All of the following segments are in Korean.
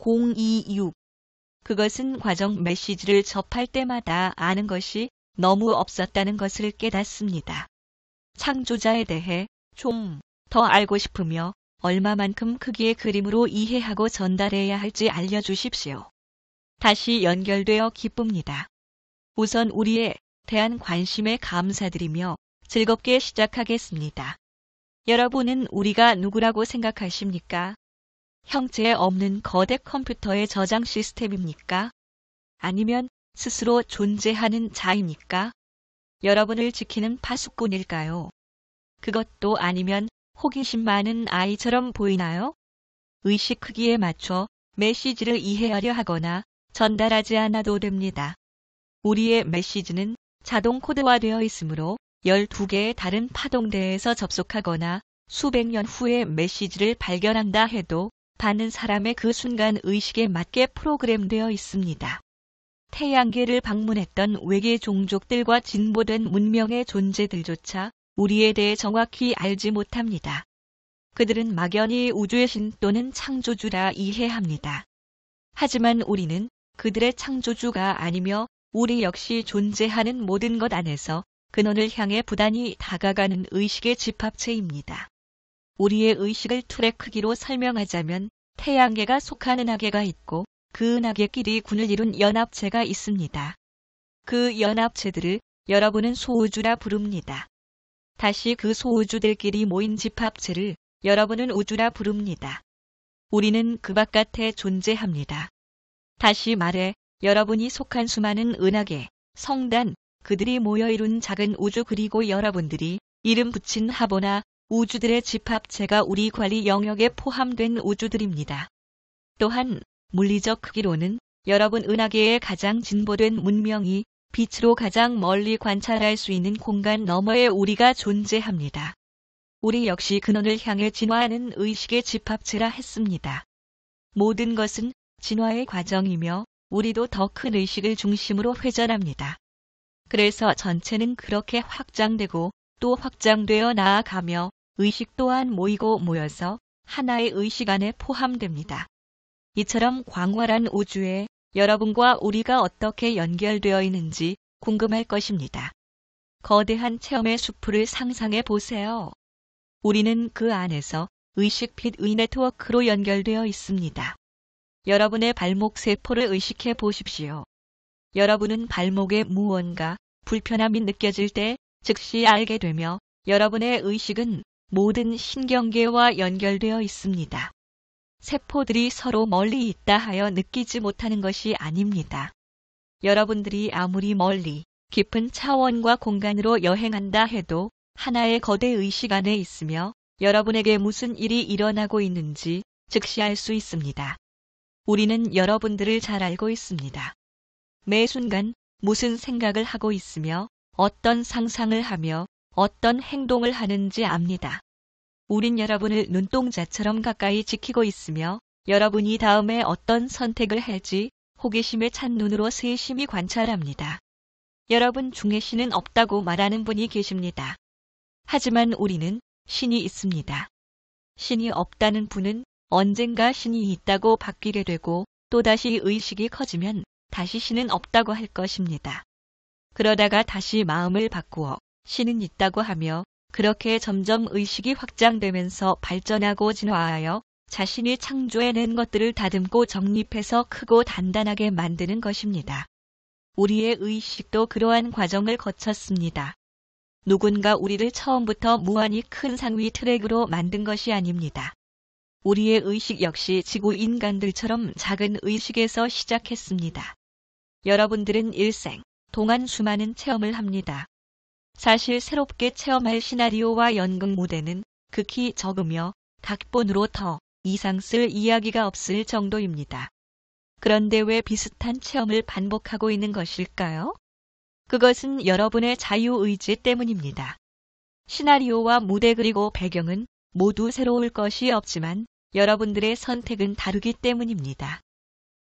026. 그것은 과정 메시지를 접할 때마다 아는 것이 너무 없었다는 것을 깨닫습니다. 창조자에 대해 좀 더 알고 싶으며 얼마만큼 크기의 그림으로 이해하고 전달해야 할지 알려주십시오. 다시 연결되어 기쁩니다. 우선 우리에 대한 관심에 감사드리며 즐겁게 시작하겠습니다. 여러분은 우리가 누구라고 생각하십니까? 형체 없는 거대 컴퓨터의 저장 시스템입니까? 아니면 스스로 존재하는 자입니까? 여러분을 지키는 파수꾼일까요? 그것도 아니면 호기심 많은 아이처럼 보이나요? 의식 크기에 맞춰 메시지를 이해하려 하거나 전달하지 않아도 됩니다. 우리의 메시지는 자동 코드화되어 있으므로 12개의 다른 파동대에서 접속하거나 수백 년 후에 메시지를 발견한다 해도 받는 사람의 그 순간 의식에 맞게 프로그램되어 있습니다. 태양계를 방문했던 외계 종족들과 진보된 문명의 존재들조차 우리에 대해 정확히 알지 못합니다. 그들은 막연히 우주의 신 또는 창조주라 이해합니다. 하지만 우리는 그들의 창조주가 아니며 우리 역시 존재하는 모든 것 안에서 근원을 향해 부단히 다가가는 의식의 집합체입니다. 우리의 의식을 틀의 크기로 설명하자면 태양계가 속한 은하계가 있고 그 은하계끼리 군을 이룬 연합체가 있습니다. 그 연합체들을 여러분은 소우주라 부릅니다. 다시 그 소우주들끼리 모인 집합체를 여러분은 우주라 부릅니다. 우리는 그 바깥에 존재합니다. 다시 말해 여러분이 속한 수많은 은하계, 성단, 그들이 모여 이룬 작은 우주 그리고 여러분들이 이름 붙인 하보나 우주들의 집합체가 우리 관리 영역에 포함된 우주들입니다. 또한 물리적 크기로는 여러분 은하계의 가장 진보된 문명이 빛으로 가장 멀리 관찰할 수 있는 공간 너머에 우리가 존재합니다. 우리 역시 근원을 향해 진화하는 의식의 집합체라 했습니다. 모든 것은 진화의 과정이며 우리도 더 큰 의식을 중심으로 회전합니다. 그래서 전체는 그렇게 확장되고 또 확장되어 나아가며 의식 또한 모이고 모여서 하나의 의식 안에 포함됩니다. 이처럼 광활한 우주에 여러분과 우리가 어떻게 연결되어 있는지 궁금할 것입니다. 거대한 체험의 숲을 상상해 보세요. 우리는 그 안에서 의식 핏의 네트워크로 연결되어 있습니다. 여러분의 발목 세포를 의식해 보십시오. 여러분은 발목에 무언가 불편함이 느껴질 때 즉시 알게 되며 여러분의 의식은 모든 신경계와 연결되어 있습니다. 세포들이 서로 멀리 있다 하여 느끼지 못하는 것이 아닙니다. 여러분들이 아무리 멀리 깊은 차원과 공간으로 여행한다 해도 하나의 거대 의식 안에 있으며 여러분에게 무슨 일이 일어나고 있는지 즉시 알 수 있습니다. 우리는 여러분들을 잘 알고 있습니다. 매 순간 무슨 생각을 하고 있으며 어떤 상상을 하며 어떤 행동을 하는지 압니다. 우린 여러분을 눈동자처럼 가까이 지키고 있으며 여러분이 다음에 어떤 선택을 할지 호기심에 찬 눈으로 세심히 관찰합니다. 여러분 중에 신은 없다고 말하는 분이 계십니다. 하지만 우리는 신이 있습니다. 신이 없다는 분은 언젠가 신이 있다고 바뀌게 되고 또다시 의식이 커지면 다시 신은 없다고 할 것입니다. 그러다가 다시 마음을 바꾸어 신은 있다고 하며 그렇게 점점 의식이 확장되면서 발전하고 진화하여 자신이 창조해낸 것들을 다듬고 정립해서 크고 단단하게 만드는 것입니다. 우리의 의식도 그러한 과정을 거쳤습니다. 누군가 우리를 처음부터 무한히 큰 상위 트랙으로 만든 것이 아닙니다. 우리의 의식 역시 지구 인간들처럼 작은 의식에서 시작했습니다. 여러분들은 일생 동안 수많은 체험을 합니다. 사실 새롭게 체험할 시나리오와 연극 무대는 극히 적으며 각본으로 더 이상 쓸 이야기가 없을 정도입니다. 그런데 왜 비슷한 체험을 반복하고 있는 것일까요? 그것은 여러분의 자유의지 때문입니다. 시나리오와 무대 그리고 배경은 모두 새로울 것이 없지만 여러분들의 선택은 다르기 때문입니다.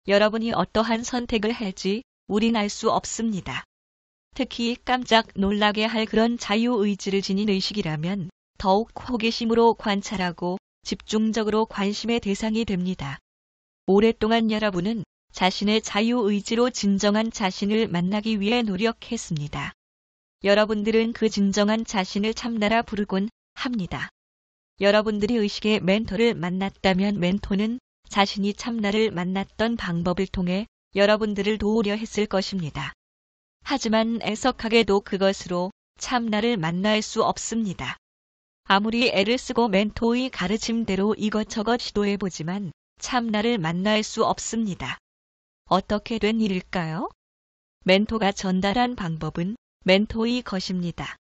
여러분이 어떠한 선택을 할지 우린 알 수 없습니다. 특히 깜짝 놀라게 할 그런 자유의지를 지닌 의식이라면 더욱 호기심으로 관찰하고 집중적으로 관심의 대상이 됩니다. 오랫동안 여러분은 자신의 자유의지로 진정한 자신을 만나기 위해 노력했습니다. 여러분들은 그 진정한 자신을 참나라 부르곤 합니다. 여러분들이 의식의 멘토를 만났다면 멘토는 자신이 참나를 만났던 방법을 통해 여러분들을 도우려 했을 것입니다. 하지만 애석하게도 그것으로 참나를 만날 수 없습니다. 아무리 애를 쓰고 멘토의 가르침대로 이것저것 시도해보지만 참나를 만날 수 없습니다. 어떻게 된 일일까요? 멘토가 전달한 방법은 멘토의 것입니다.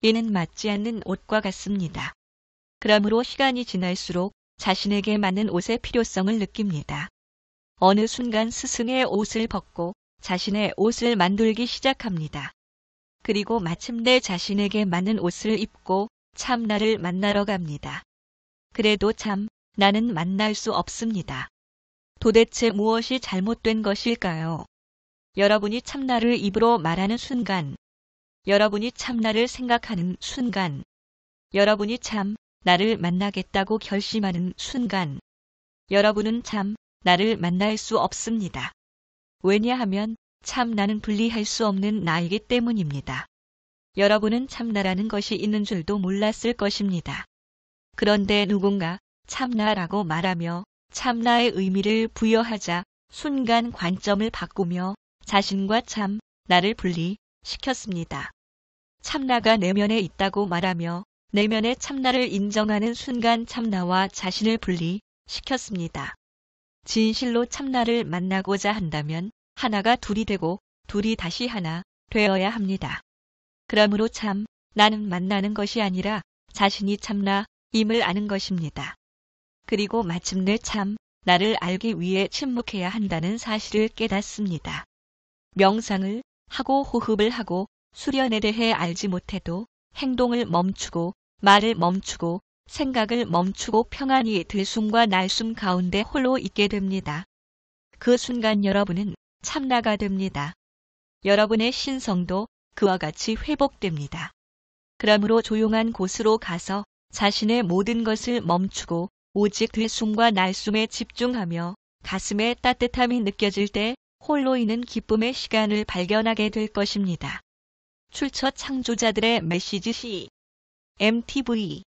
이는 맞지 않는 옷과 같습니다. 그러므로 시간이 지날수록 자신에게 맞는 옷의 필요성을 느낍니다. 어느 순간 스승의 옷을 벗고 자신의 옷을 만들기 시작합니다. 그리고 마침내 자신에게 맞는 옷을 입고 참나를 만나러 갑니다. 그래도 참 나는 만날 수 없습니다. 도대체 무엇이 잘못된 것일까요? 여러분이 참나를 입으로 말하는 순간, 여러분이 참나를 생각하는 순간, 여러분이 참 나를 만나겠다고 결심하는 순간, 여러분은 참 나를 만날 수 없습니다. 왜냐하면 참 나는 분리할 수 없는 나이기 때문입니다. 여러분은 참나라는 것이 있는 줄도 몰랐을 것입니다. 그런데 누군가 참나라고 말하며 참나의 의미를 부여하자 순간 관점을 바꾸며 자신과 참 나를 분리시켰습니다. 참나가 내면에 있다고 말하며 내면의 참나를 인정하는 순간 참나와 자신을 분리시켰습니다. 진실로 참나를 만나고자 한다면 하나가 둘이 되고 둘이 다시 하나 되어야 합니다. 그러므로 참 나는 만나는 것이 아니라 자신이 참나임을 아는 것입니다. 그리고 마침내 참 나를 알기 위해 침묵해야 한다는 사실을 깨닫습니다. 명상을 하고 호흡을 하고 수련에 대해 알지 못해도 행동을 멈추고 말을 멈추고 생각을 멈추고 평안히 들숨과 날숨 가운데 홀로 있게 됩니다. 그 순간 여러분은 참나가 됩니다. 여러분의 신성도 그와 같이 회복됩니다. 그러므로 조용한 곳으로 가서 자신의 모든 것을 멈추고 오직 들숨과 날숨에 집중하며 가슴에 따뜻함이 느껴질 때 홀로 있는 기쁨의 시간을 발견하게 될 것입니다. 출처 창조자들의 메시지 CMTV